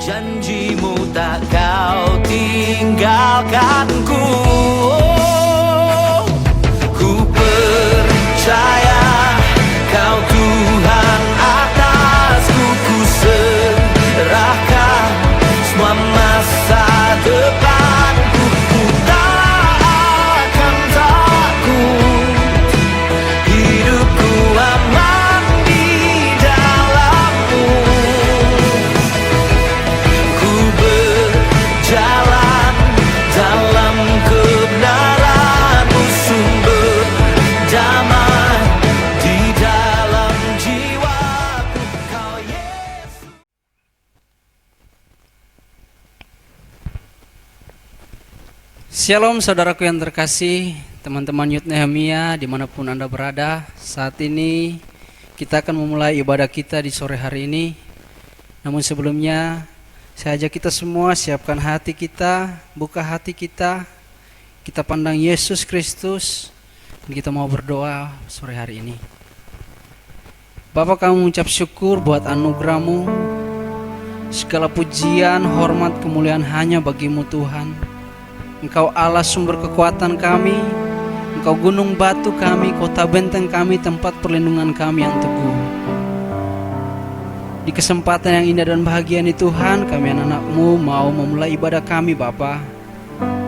Janjimu tak kau tinggalkanku. Ku percaya Kau Tuhan atasku. Ku serahkan semua masa depanku. Ku tak akan takut, hidupku aman di dalam-Mu. Ku berjalan dalam kebenaran-Mu, sumber damai di dalam jiwaku. Kau Yesus. Shalom saudaraku yang terkasih, teman-teman Youth Nehemia dimanapun Anda berada. Saat ini kita akan memulai ibadah kita di sore hari ini. Namun sebelumnya saya ajak kita semua siapkan hati kita, buka hati kita, kita pandang Yesus Kristus, dan kita mau berdoa sore hari ini. Bapa, kami mengucap syukur buat anugerah-Mu. Segala pujian, hormat, kemuliaan hanya bagi-Mu Tuhan. Engkau Allah sumber kekuatan kami, Engkau gunung batu kami, kota benteng kami, tempat perlindungan kami yang teguh. Di kesempatan yang indah dan bahagia ini Tuhan, kami anak-anak-Mu mau memulai ibadah kami Bapa.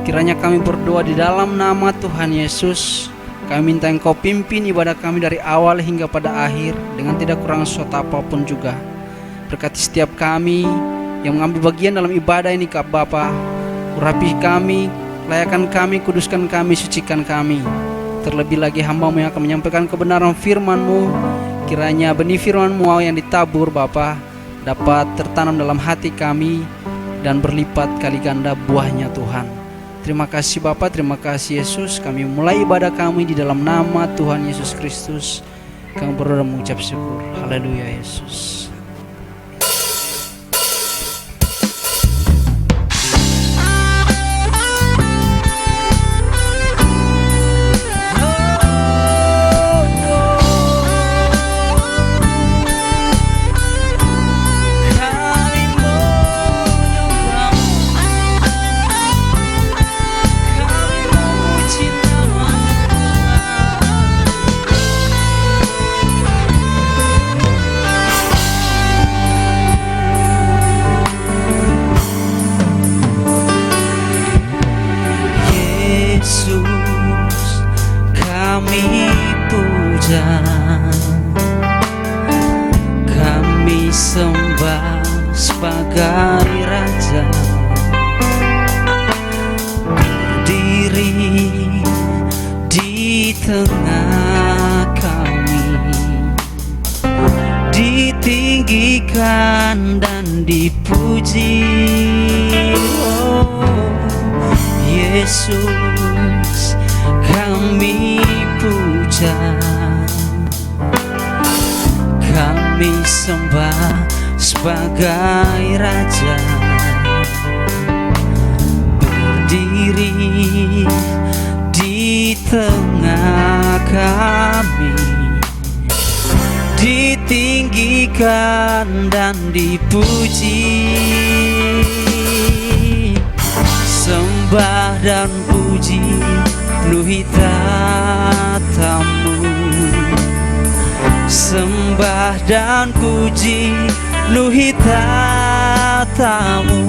Kiranya kami berdoa di dalam nama Tuhan Yesus. Kami minta Engkau pimpin ibadah kami dari awal hingga pada akhir, dengan tidak kurang sesuatu apapun juga. Berkati setiap kami yang mengambil bagian dalam ibadah ini Kak Bapa. Urapi kami, layakan kami, kuduskan kami, sucikan kami. Terlebih lagi hamba-Mu yang akan menyampaikan kebenaran firman-Mu. Kiranya benih firman-Mu yang ditabur Bapa dapat tertanam dalam hati kami dan berlipat kali ganda buahnya Tuhan. Terima kasih Bapa, terima kasih Yesus. Kami mulai ibadah kami di dalam nama Tuhan Yesus Kristus. Kami berdoa dan mengucap syukur. Haleluya Yesus. Kami sembah sebagai Raja, berdiri di tengah kami, ditinggikan dan dipuji. Oh Yesus, kami puja, kami sembah sebagai Raja, berdiri di tengah kami, ditinggikan dan dipuji. Sembah dan puji penuhi tata-Mu. Sembah dan puji penuhi tata-Mu.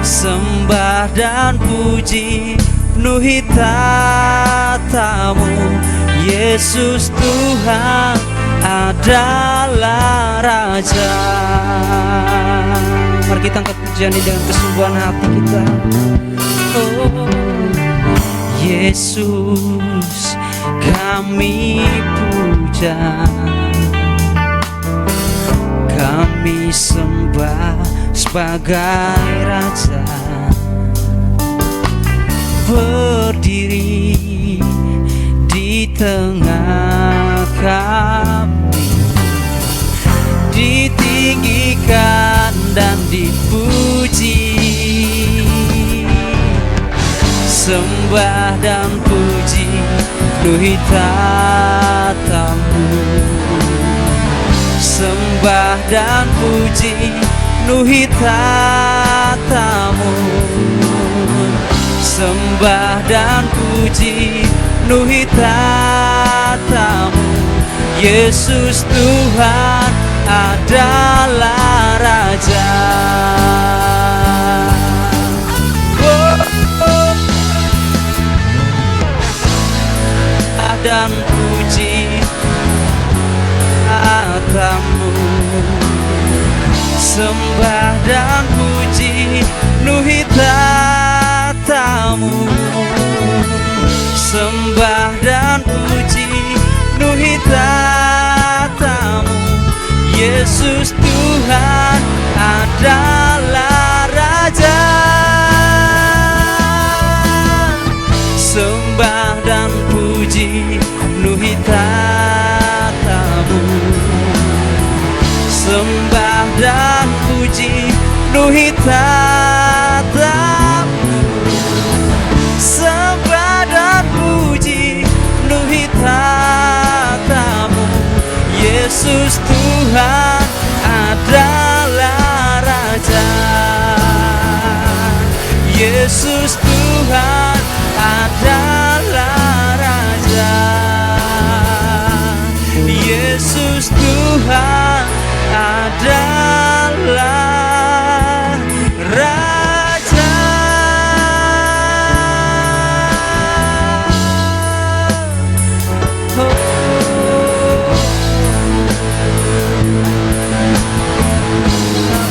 Sembah dan puji penuhi tata-Mu. Yesus Tuhan adalah Raja. Mari kita angkat pujian ini dengan kesungguhan hati kita. Oh Yesus, kami puja, kami sembah sebagai Raja, berdiri di tengah kami, ditinggikan dan dipuji. Sembah dan puji penuhi tata-Mu. Sembah dan puji penuhi tatamu. Sembah dan puji penuhi tatamu. Yesus Tuhan adalah Raja. Dan puji tatamu. Sembah dan puji penuhi tatamu. Sembah dan puji penuhi tatamu. Yesus Tuhan adalah Raja. Sembah dan puji penuhi tatamu. Sembah dan puji penuhi tatamu. Sembah dan puji penuhi tatamu. Yesus Tuhan adalah Raja. Yesus Tuhan adalah Raja. Yesus Tuhan adalah Raja. Oh.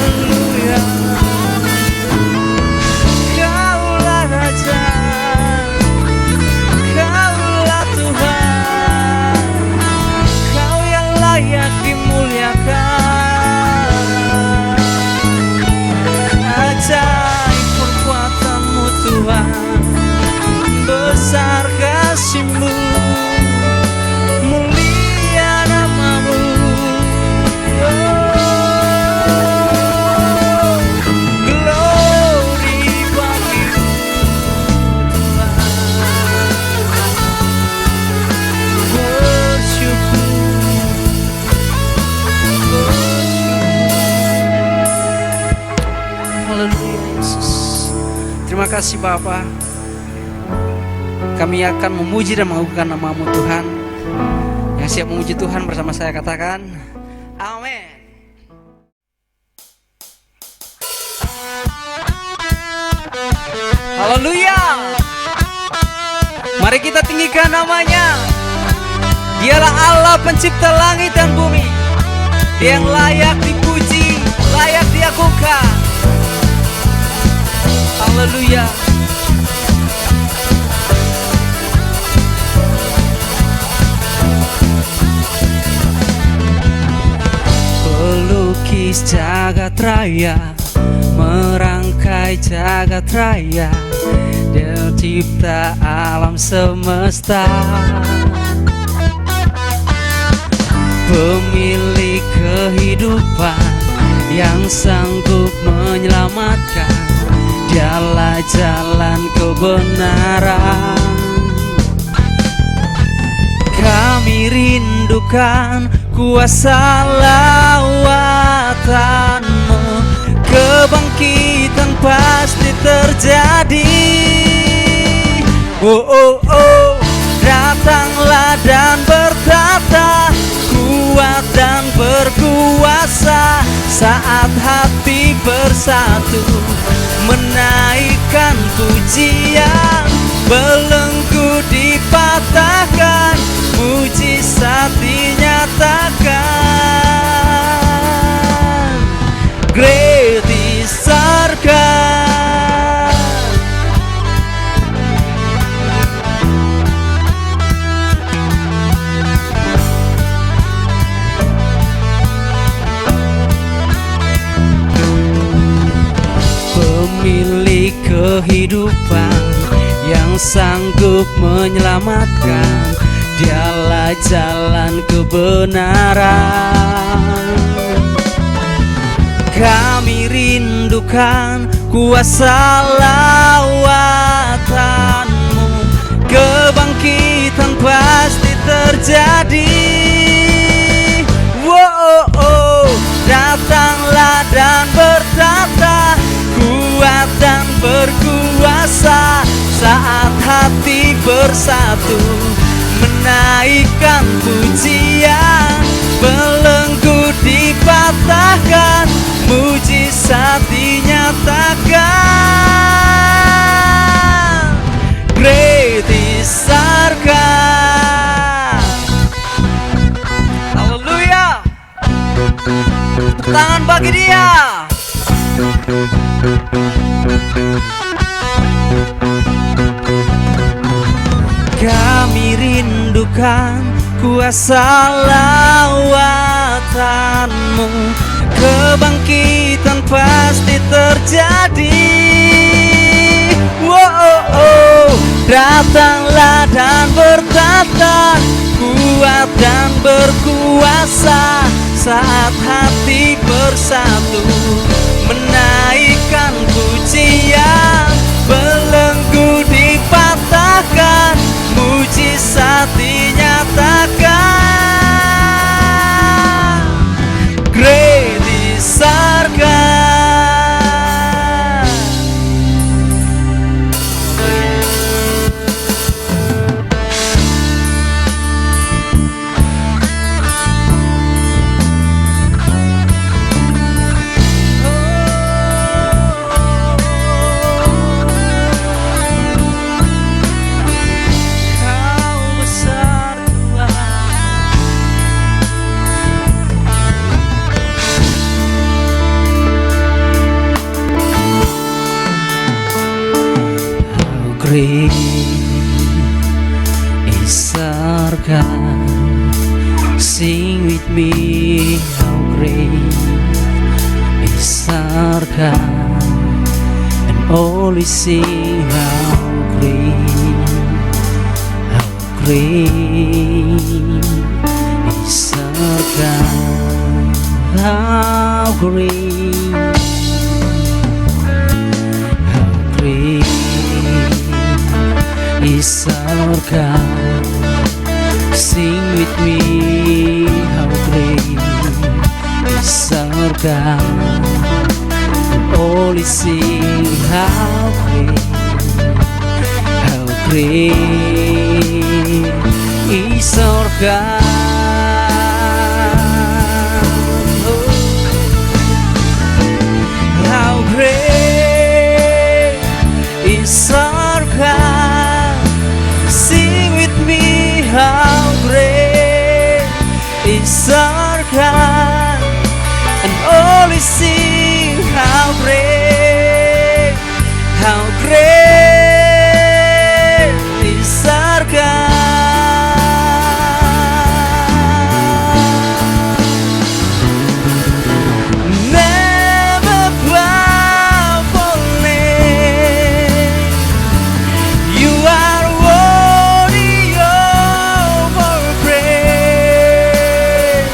Haleluya. Kaulah Raja. Kaulah Tuhan. Kau yang layak dimuliakan. Ajaib perbuatanmu Tuhan, besar kasih-Mu, mulia nama-Mu. Oh, glory bagi-Mu Tuhan. Worship-Mu. Haleluya Yesus. Terima kasih Bapa. Kami akan memuji dan mengagungkan nama-Mu Tuhan. Yang siap memuji Tuhan bersama saya katakan amin. Haleluya. Mari kita tinggikan namanya. Dialah Allah pencipta langit dan bumi. Dia yang layak dipuji, layak diagungkan. Haleluya. Pelukis jagat raya, merangkai jagat raya, Dia cipta alam semesta. Pemilik kehidupan yang sanggup menyelamatkan, Dialah jalan kebenaran. Kami rindukan kuasa lawatan-Mu, kebangkitan pasti terjadi. Oh, oh, oh, datanglah dan bertata, kuat dan berkuasa, saat hati bersatu menaikkan pujian. Belenggu dipatahkan, mujizat dinyatakan. Great is our God. Pemilik kehidupan yang sanggup menyelamatkan, Dialah jalan kebenaran. Kami rindukan kuasa lawatan-Mu, kebangkitan pasti terjadi. Wow, oh, oh, datanglah dan bertemu bersatu menaikkan pujian. Belenggu dipatahkan, mujizat dinyatakan. Great is our God. Haleluya. Tangan bagi Dia. Kami rindukan kuasa lawatan-Mu, kebangkitan pasti terjadi. Wow, datanglah dan bertata, kuat dan berkuasa, saat hati bersatu menaikkan pujian. Belenggu dipatahkan, mujizat dinyatakan. Great is our God. Kau besar Tuhan. How great is our God. Sing with me, how great is our God. And all we sing, how great is our God. How great is our God. Sing with me, how great is our God. And all is sing, how great is our God. Oh, how great is our God. Sing with me, how great is our God. And all is sing, how great is our God. Never bow for name. You are worthy of our praise.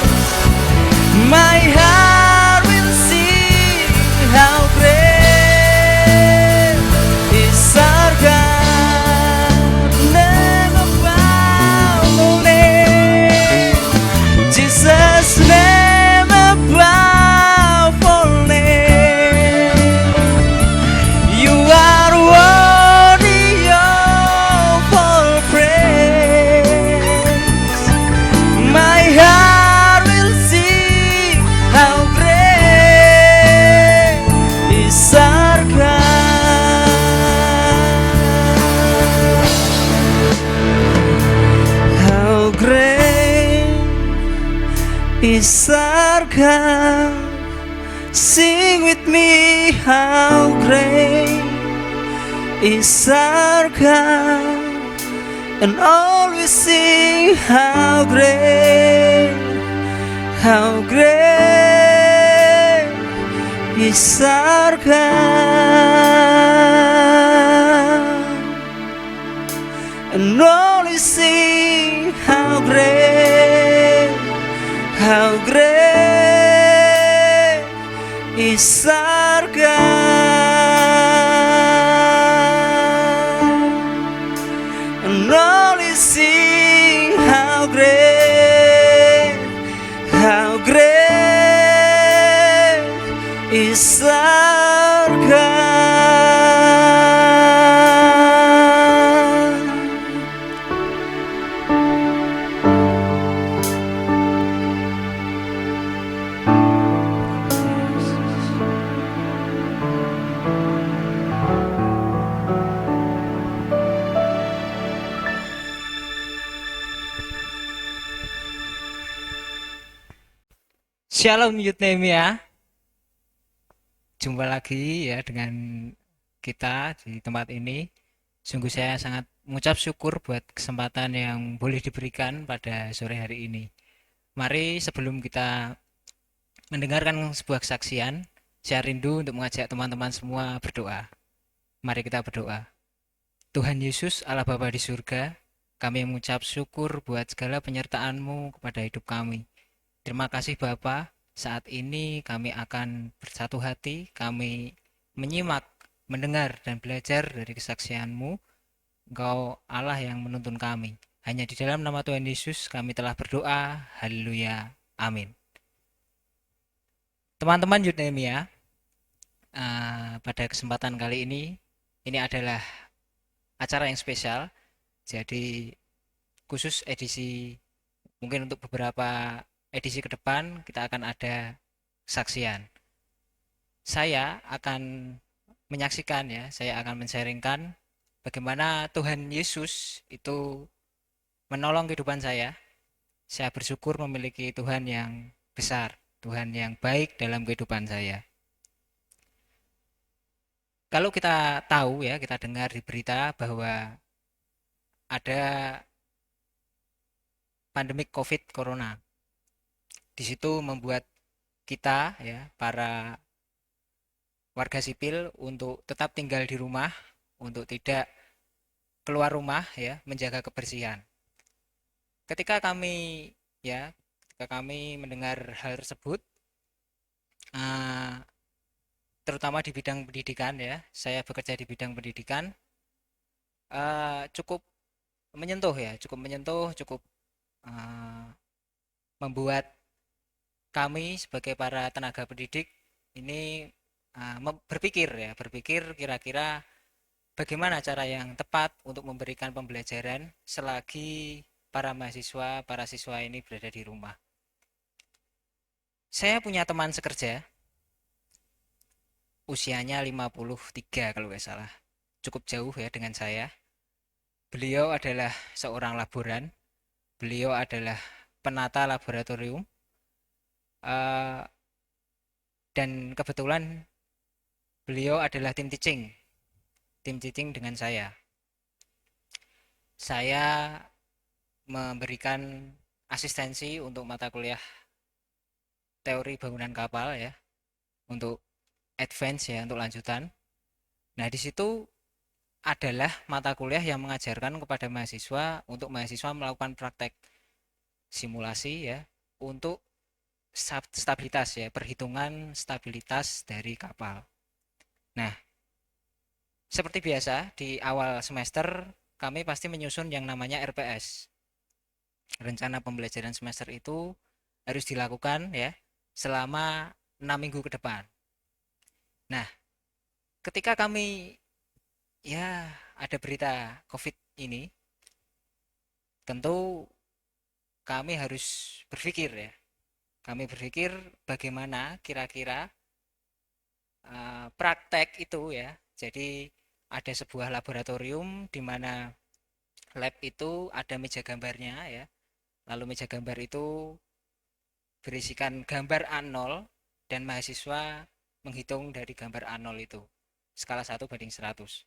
My heart will sing, how great is our God. Never bow for name. Jesus, never bow for name. You are worthy of all praise. My heart will sing, how great is our God. How great is our God. Sing with me, how great is our God. And always sing, how great is our God. And always sing, how great is our God. And always sing, how great is our God. Shalom Yudnemia, jumpa lagi ya dengan kita di tempat ini. Sungguh saya sangat mengucap syukur buat kesempatan yang boleh diberikan pada sore hari ini. Mari sebelum kita mendengarkan sebuah kesaksian, saya rindu untuk mengajak teman-teman semua berdoa. Mari kita berdoa. Tuhan Yesus, Allah Bapa di surga, kami mengucap syukur buat segala penyertaan-Mu kepada hidup kami. Terima kasih Bapa, saat ini kami akan bersatu hati, kami menyimak, mendengar, dan belajar dari kesaksian-Mu. Engkau Allah yang menuntun kami. Hanya di dalam nama Tuhan Yesus kami telah berdoa. Haleluya. Amin. Teman-teman Yudnemia, pada kesempatan kali ini adalah acara yang spesial. Jadi khusus edisi, mungkin untuk beberapa edisi ke depan kita akan ada kesaksian. Saya akan menyaksikan ya, saya akan men-sharingkan bagaimana Tuhan Yesus itu menolong kehidupan saya. Saya bersyukur memiliki Tuhan yang besar, Tuhan yang baik dalam kehidupan saya. Kalau kita tahu ya, kita dengar di berita bahwa ada pandemik COVID Corona. Di situ membuat kita ya, para warga sipil untuk tetap tinggal di rumah, untuk tidak keluar rumah ya, menjaga kebersihan. Ketika kami ya, ketika kami mendengar hal tersebut, terutama di bidang pendidikan ya, saya bekerja di bidang pendidikan, cukup menyentuh ya, cukup membuat kami sebagai para tenaga pendidik ini berpikir kira-kira bagaimana cara yang tepat untuk memberikan pembelajaran selagi para siswa ini berada di rumah. Saya punya teman sekerja, usianya 53 kalau nggak salah, cukup jauh ya dengan saya. Beliau adalah seorang laboran, beliau adalah penata laboratorium, dan kebetulan beliau adalah tim teaching dengan saya. Saya memberikan asistensi untuk mata kuliah teori bangunan kapal ya, untuk advance ya, untuk lanjutan. Nah, di situ adalah mata kuliah yang mengajarkan kepada mahasiswa untuk mahasiswa melakukan praktek simulasi ya, untuk stabilitas ya, perhitungan stabilitas dari kapal. Nah, seperti biasa di awal semester kami pasti menyusun yang namanya RPS. Rencana pembelajaran semester itu harus dilakukan ya selama 6 minggu ke depan. Nah, ketika kami ya ada berita COVID ini, tentu kami harus berpikir ya. Kami berpikir bagaimana kira-kira praktek itu ya. Jadi ada sebuah laboratorium di mana lab itu ada meja gambarnya ya. Lalu meja gambar itu berisikan gambar A0 dan mahasiswa menghitung dari gambar A0 itu. Skala 1:100.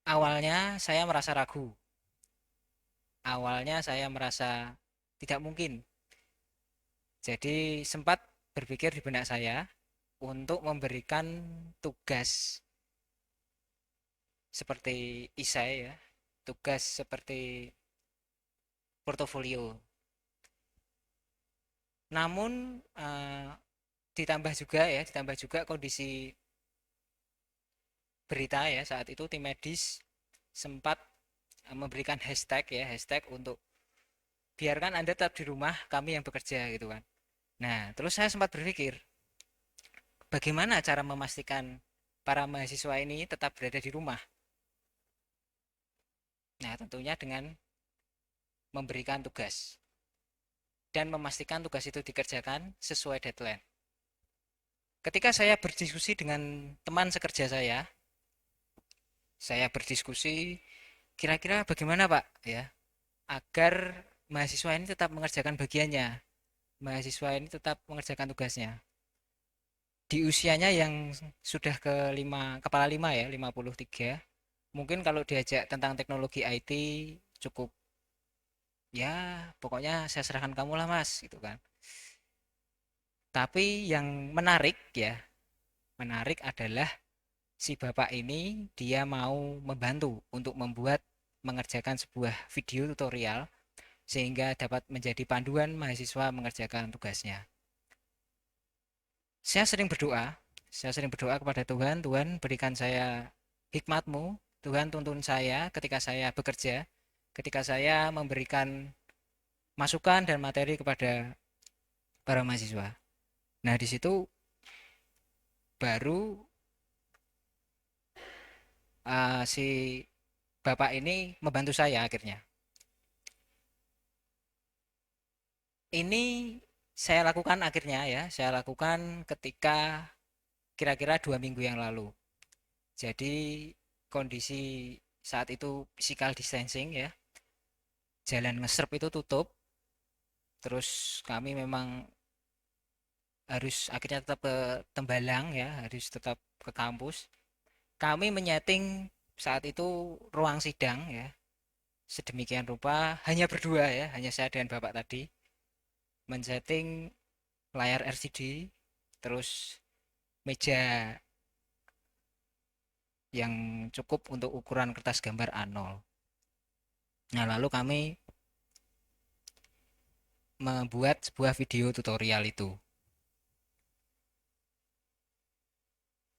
Awalnya saya merasa ragu. Awalnya saya merasa tidak mungkin. Jadi sempat berpikir di benak saya untuk memberikan tugas seperti isai ya, tugas seperti portofolio. Namun ditambah juga kondisi berita ya, saat itu tim medis sempat memberikan hashtag untuk biarkan Anda tetap di rumah, kami yang bekerja gitu kan. Nah, terus saya sempat berpikir bagaimana cara memastikan para mahasiswa ini tetap berada di rumah. Nah, tentunya dengan memberikan tugas dan memastikan tugas itu dikerjakan sesuai deadline. Ketika saya berdiskusi dengan teman sekerja saya berdiskusi kira-kira bagaimana Pak ya agar mahasiswa ini tetap mengerjakan bagiannya, mahasiswa ini tetap mengerjakan tugasnya. Di usianya yang sudah kepala 5 ya, 53, mungkin kalau diajak tentang teknologi IT cukup, ya pokoknya saya serahkan kamu lah mas, gitu kan. Tapi yang menarik adalah si bapak ini dia mau membantu untuk mengerjakan sebuah video tutorial sehingga dapat menjadi panduan mahasiswa mengerjakan tugasnya. Saya sering berdoa kepada Tuhan, Tuhan berikan saya hikmat-Mu, Tuhan tuntun saya ketika saya bekerja, ketika saya memberikan masukan dan materi kepada para mahasiswa. Nah, di situ baru si bapak ini membantu saya akhirnya. Ini saya lakukan akhirnya ya, saya lakukan ketika kira-kira 2 minggu yang lalu. Jadi kondisi saat itu physical distancing ya, jalan ngeserp itu tutup, terus kami memang harus akhirnya tetap ke Tembalang ya, harus tetap ke kampus. Kami menyeting saat itu ruang sidang ya, sedemikian rupa hanya berdua ya, hanya saya dan bapak tadi men-setting layar LCD, terus meja yang cukup untuk ukuran kertas gambar A0. Nah, lalu kami membuat sebuah video tutorial itu.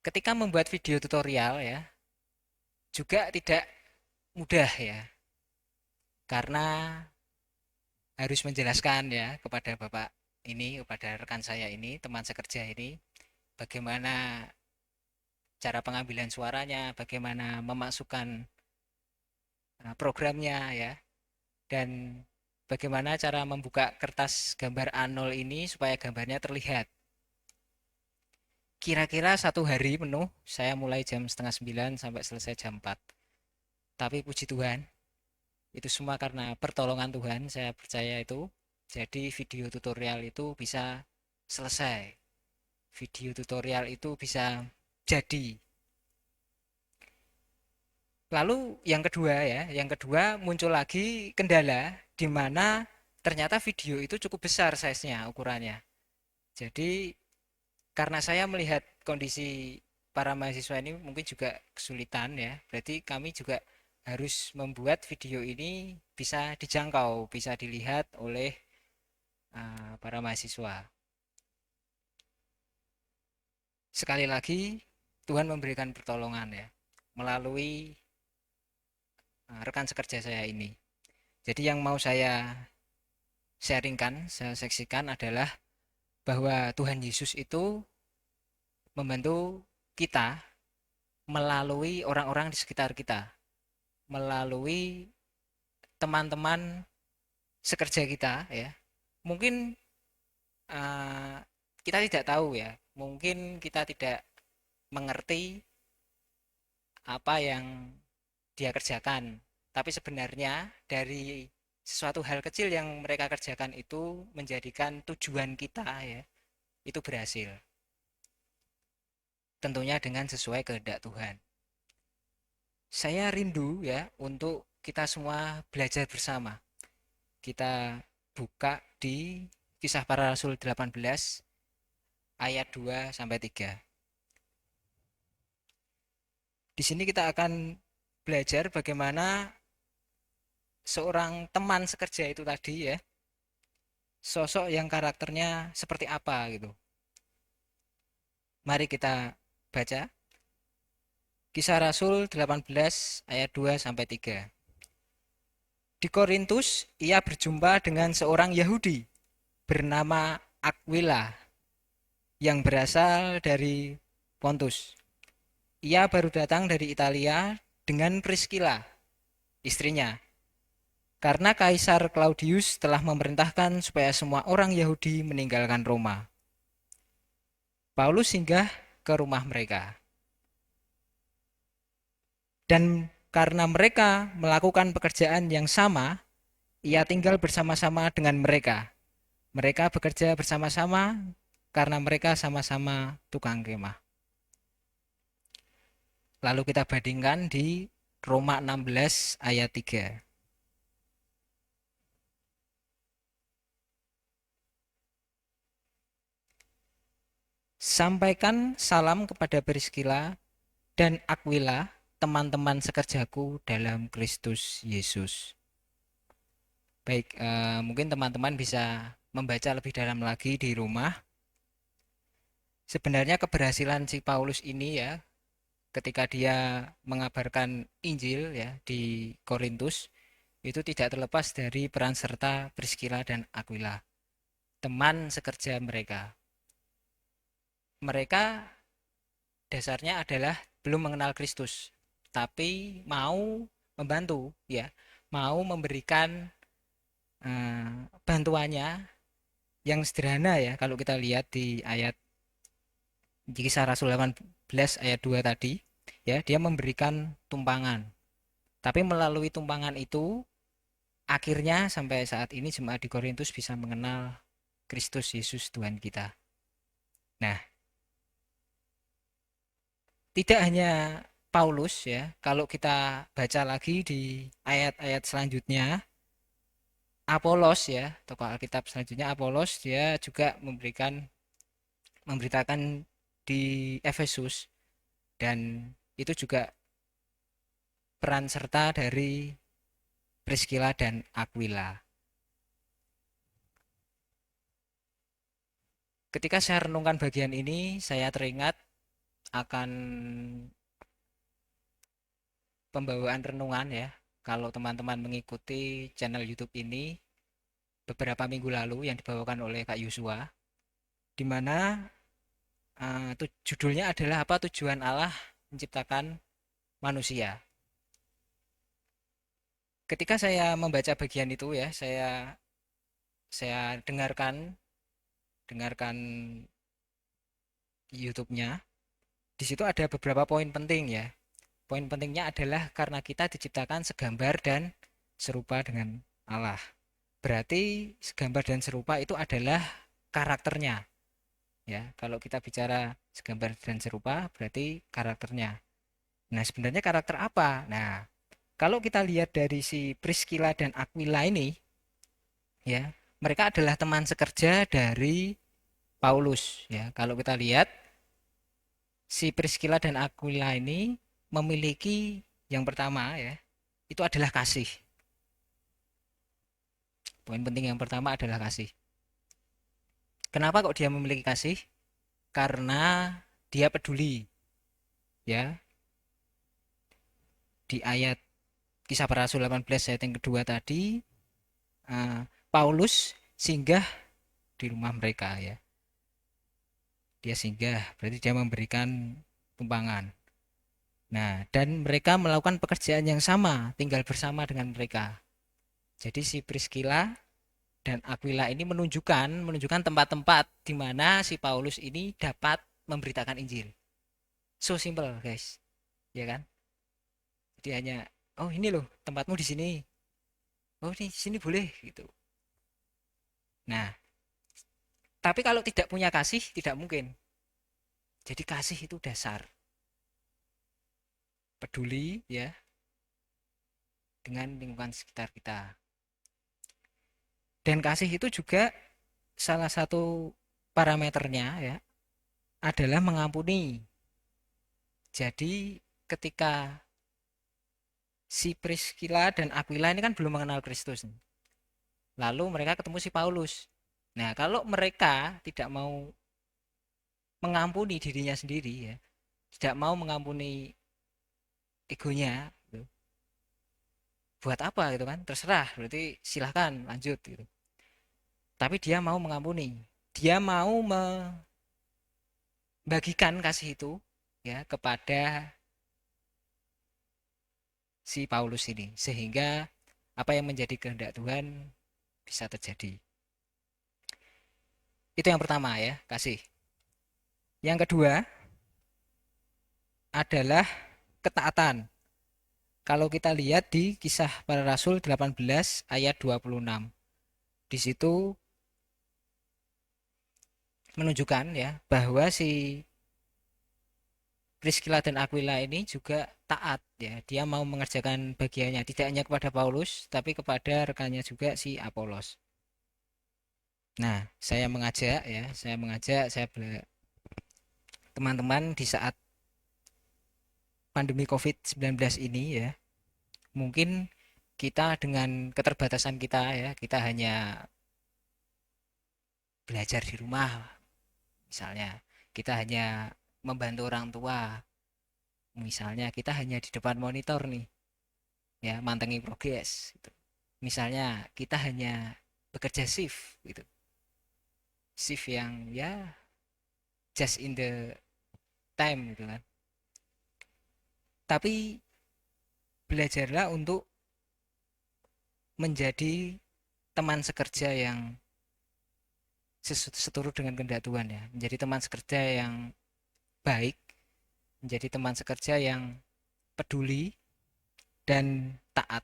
Ketika membuat video tutorial ya, juga tidak mudah ya, karena harus menjelaskan ya kepada bapak ini, kepada rekan saya ini, teman sekerja ini, bagaimana cara pengambilan suaranya, bagaimana memasukkan programnya ya, dan bagaimana cara membuka kertas gambar A0 ini supaya gambarnya terlihat. Kira-kira 1 hari penuh, saya mulai jam setengah 9 sampai selesai jam 4. Tapi puji Tuhan, itu semua karena pertolongan Tuhan, saya percaya itu. Jadi video tutorial itu bisa selesai. Video tutorial itu bisa jadi. Lalu yang kedua muncul lagi kendala di mana ternyata video itu cukup besar size-nya, ukurannya. Jadi karena saya melihat kondisi para mahasiswa ini mungkin juga kesulitan ya, berarti kami juga harus membuat video ini bisa dijangkau, bisa dilihat oleh para mahasiswa. Sekali lagi Tuhan memberikan pertolongan ya melalui rekan sekerja saya ini. Jadi yang mau saya sharingkan, saya seksikan adalah bahwa Tuhan Yesus itu membantu kita melalui orang-orang di sekitar kita, melalui teman-teman sekerja kita ya. Mungkin kita tidak tahu ya, mungkin kita tidak mengerti apa yang dia kerjakan, tapi sebenarnya dari sesuatu hal kecil yang mereka kerjakan itu menjadikan tujuan kita ya itu berhasil, tentunya dengan sesuai kehendak Tuhan. Saya rindu ya untuk kita semua belajar bersama. Kita buka di Kisah Para Rasul 18 ayat 2 sampai 3. Di sini kita akan belajar bagaimana seorang teman sekerja itu tadi ya, sosok yang karakternya seperti apa gitu. Mari kita baca Kisah Rasul 18 ayat 2 sampai 3. Di Korintus ia berjumpa dengan seorang Yahudi bernama Aquila yang berasal dari Pontus. Ia baru datang dari Italia dengan Priscilla, istrinya. Karena Kaisar Claudius telah memerintahkan supaya semua orang Yahudi meninggalkan Roma. Paulus singgah ke rumah mereka. Dan karena mereka melakukan pekerjaan yang sama, ia tinggal bersama-sama dengan mereka. Mereka bekerja bersama-sama karena mereka sama-sama tukang kemah. Lalu kita bandingkan di Roma 16 ayat 3. Sampaikan salam kepada Priskila dan Aquila, teman-teman sekerjaku dalam Kristus Yesus. Baik, mungkin teman-teman bisa membaca lebih dalam lagi di rumah. Sebenarnya keberhasilan si Paulus ini ya, ketika dia mengabarkan Injil ya di Korintus, itu tidak terlepas dari peran serta Priskila dan Aquila, teman sekerja mereka. Mereka dasarnya adalah belum mengenal Kristus, tapi mau membantu ya, mau memberikan bantuannya yang sederhana ya. Kalau kita lihat di ayat Kisah Rasul 18 ayat 2 tadi ya, dia memberikan tumpangan. Tapi melalui tumpangan itu akhirnya sampai saat ini jemaat di Korintus bisa mengenal Kristus Yesus Tuhan kita. Nah, tidak hanya Paulus ya, kalau kita baca lagi di ayat-ayat selanjutnya, Apolos ya, tokoh Alkitab selanjutnya Apolos, dia juga memberitakan di Efesus, dan itu juga peran serta dari Priskila dan Aquila. Ketika saya renungkan bagian ini, saya teringat akan pembawaan renungan ya. Kalau teman-teman mengikuti channel YouTube ini beberapa minggu lalu yang dibawakan oleh Kak Yusua, di mana judulnya adalah apa, tujuan Allah menciptakan manusia. Ketika saya membaca bagian itu ya, saya dengarkan YouTube-nya. Di situ ada beberapa poin penting ya. Poin pentingnya adalah karena kita diciptakan segambar dan serupa dengan Allah. Berarti segambar dan serupa itu adalah karakternya. Ya, kalau kita bicara segambar dan serupa berarti karakternya. Nah, sebenarnya karakter apa? Nah, kalau kita lihat dari si Priskila dan Aquila ini ya, mereka adalah teman sekerja dari Paulus ya. Kalau kita lihat si Priskila dan Aquila ini memiliki yang pertama ya, itu adalah kasih. Poin penting yang pertama adalah kasih. Kenapa kok dia memiliki kasih? Karena dia peduli. Ya. Di ayat Kisah Para Rasul 18 ayat yang kedua tadi, Paulus singgah di rumah mereka ya. Dia singgah, berarti dia memberikan tumpangan. Nah, dan mereka melakukan pekerjaan yang sama, tinggal bersama dengan mereka. Jadi si Priskila dan Aquila ini menunjukkan tempat-tempat di mana si Paulus ini dapat memberitakan Injil. So simple, guys. Ya kan? Jadi hanya, oh ini loh tempatmu di sini. Oh di sini boleh gitu. Nah, tapi kalau tidak punya kasih tidak mungkin. Jadi kasih itu dasar. Peduli ya dengan lingkungan sekitar kita. Dan kasih itu juga salah satu parameternya ya adalah mengampuni. Jadi ketika si Priskila dan Aquila ini kan belum mengenal Kristus. Lalu mereka ketemu si Paulus. Nah, kalau mereka tidak mau mengampuni dirinya sendiri ya, tidak mau mengampuni egonya gitu. Buat apa gitu kan? Terserah, berarti silahkan lanjut gitu. Tapi dia mau mengampuni. Dia mau membagikan kasih itu ya kepada si Paulus ini, sehingga apa yang menjadi kehendak Tuhan bisa terjadi. Itu yang pertama ya, kasih. Yang kedua adalah ketaatan. Kalau kita lihat di Kisah Para Rasul 18 ayat 26, di situ menunjukkan ya bahwa si Priscilla dan Aquila ini juga taat ya. Dia mau mengerjakan bagiannya tidak hanya kepada Paulus tapi kepada rekannya juga si Apolos. Nah, saya mengajak teman-teman di saat pandemi COVID-19 ini ya. Mungkin kita dengan keterbatasan kita ya, kita hanya belajar di rumah misalnya. Kita hanya membantu orang tua. Misalnya kita hanya di depan monitor nih, ya, mantengin progres gitu. Misalnya kita hanya bekerja shift gitu. Shift yang ya just in the time gitu kan. Tapi belajarlah untuk menjadi teman sekerja yang seturut dengan kehendak Tuhan ya. Menjadi teman sekerja yang baik, menjadi teman sekerja yang peduli dan taat.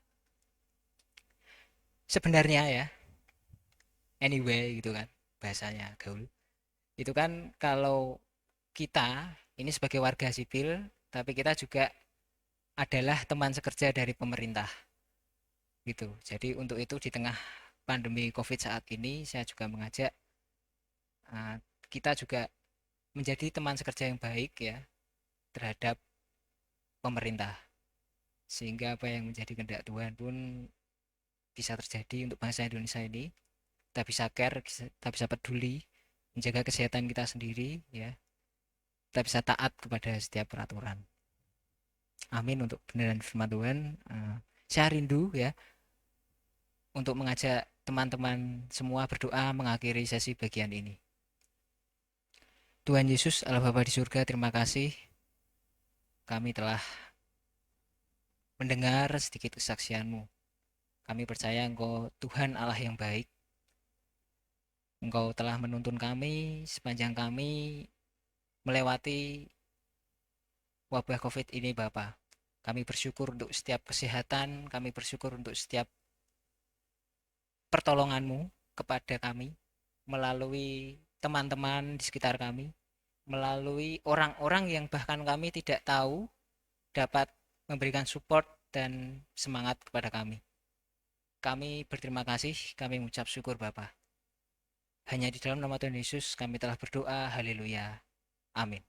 Sebenarnya ya, anyway gitu kan bahasanya gaul. Itu kan kalau kita ini sebagai warga sipil, tapi kita juga adalah teman sekerja dari pemerintah gitu. Jadi untuk itu di tengah pandemi COVID saat ini saya juga mengajak kita juga menjadi teman sekerja yang baik ya terhadap pemerintah, sehingga apa yang menjadi kehendak Tuhan pun bisa terjadi untuk bangsa Indonesia ini. Kita bisa care, kita bisa peduli, menjaga kesehatan kita sendiri ya. Kita bisa taat kepada setiap peraturan. Amin untuk benaran firman Tuhan. Saya rindu ya untuk mengajak teman-teman semua berdoa mengakhiri sesi bagian ini. Tuhan Yesus, Allah Bapa di surga, terima kasih kami telah mendengar sedikit kesaksian-Mu. Kami percaya Engkau Tuhan Allah yang baik. Engkau telah menuntun kami sepanjang kami melewati wabah COVID ini Bapa. Kami bersyukur untuk setiap kesehatan, kami bersyukur untuk setiap pertolongan-Mu kepada kami melalui teman-teman di sekitar kami, melalui orang-orang yang bahkan kami tidak tahu dapat memberikan support dan semangat kepada kami. Kami berterima kasih, kami mengucap syukur Bapa. Hanya di dalam nama Tuhan Yesus kami telah berdoa, haleluya, amin.